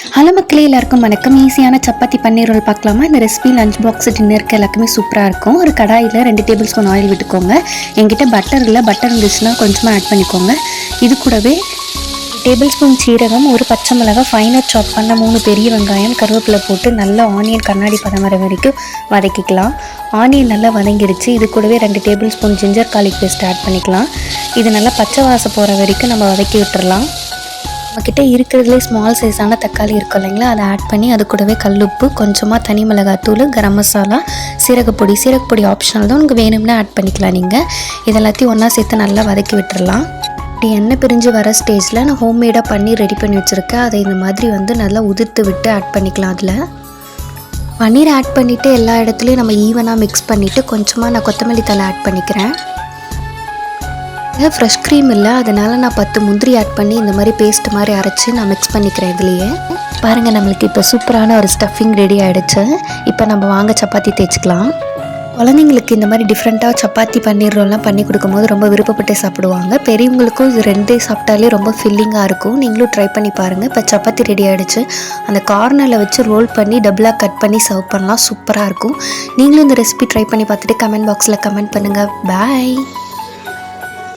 Hello மக்களே, எல்லாருக்கும் வணக்கம். ஈஸியான சப்பாத்தி பன்னீர் ரோல் பார்க்கலாமா? இந்த ரெசிபி லஞ்ச் பாக்ஸ் டின்னருக்கு எல்லாருக்குமே சூப்பராக இருக்கும். ஒரு கடாயில் 2 டேபிள் ஸ்பூன் ஆயில் விட்டுக்கோங்க. என்கிட்ட பட்டர் இல்லை, பட்டர் இருந்துச்சுன்னா கொஞ்சமாக ஆட் பண்ணிக்கோங்க. இது கூடவே டேபிள் ஸ்பூன் சீரகம், ஒரு பச்சை மிளகாய், ஃபைனாக சாப் பண்ண 3 பெரிய வெங்காயம், கருவேப்பிலை போட்டு நல்லா ஆனியன் கண்ணாடி பதம் வர வரைக்கும் வதக்கிக்கலாம். ஆனியன் நல்லா வதங்கிடுச்சு. இது கூடவே 2 tablespoon ginger garlic paste add பண்ணிக்கலாம். இது நல்லா பச்சை வாசம் போகிற வரைக்கும் நம்ம வதக்கி விட்டுறலாம். நம்மக்கிட்ட இருக்கிறதுலே ஸ்மால் சைஸான தக்காளி இருக்கும் இல்லைங்களா, அதை ஆட் பண்ணி அது கூடவே கல்லுப்பு, கொஞ்சமாக தனி மிளகாத்தூள், கரம் மசாலா, சீரகப்பொடி ஆப்ஷனல் தான், உங்களுக்கு வேணும்னா ஆட் பண்ணிக்கலாம். நீங்கள் இதெல்லாத்தையும் ஒன்றா சேர்த்து நல்லா வதக்கி விட்டுறலாம். இப்படி எண்ணெய் பிரிஞ்சு வர ஸ்டேஜில் நான் ஹோம்மேடாக பன்னீர் ரெடி பண்ணி வச்சுருக்கேன். அதை இந்த மாதிரி நல்லா உதிர்த்து விட்டு ஆட் பண்ணிக்கலாம். அதில் பன்னீர் ஆட் பண்ணிவிட்டு எல்லா இடத்துலையும் நம்ம ஈவனாக மிக்ஸ் பண்ணிவிட்டு கொஞ்சமாக நான் கொத்தமல்லி தழை ஆட் பண்ணிக்கிறேன். ஃப்ரெஷ் க்ரீம் இல்லை, அதனால் நான் 10 முந்திரி ஆட் பண்ணி இந்த மாதிரி பேஸ்ட் மாதிரி அரைச்சி நான் மிக்ஸ் பண்ணிக்கிறேன். இதுலேயே பாருங்கள், நம்மளுக்கு இப்போ சூப்பரான ஒரு ஸ்டஃபிங் ரெடி ஆகிடுச்சு. இப்போ நம்ம வாங்க சப்பாத்தி தேய்ச்சிக்கலாம். குழந்தைங்களுக்கு இந்த மாதிரி டிஃப்ரெண்ட்டாக சப்பாத்தி பன்னீர் ரோல்லாம் பண்ணி கொடுக்கும்போது ரொம்ப விருப்பப்பட்டு சாப்பிடுவாங்க. பெரியவங்களுக்கும் இது 2 சாப்பிட்டாலே ரொம்ப ஃபில்லிங்காக இருக்கும். நீங்களும் ட்ரை பண்ணி பாருங்கள். இப்போ சப்பாத்தி ரெடி ஆகிடுச்சு. அந்த கார்னரில் வச்சு ரோல் பண்ணி டபுளாக கட் பண்ணி சர்வ் பண்ணலாம். சூப்பராக இருக்கும். நீங்களும் இந்த ரெசிபி ட்ரை பண்ணி பார்த்துட்டு கமெண்ட் பாக்ஸில் கமெண்ட் பண்ணுங்கள். பாய்.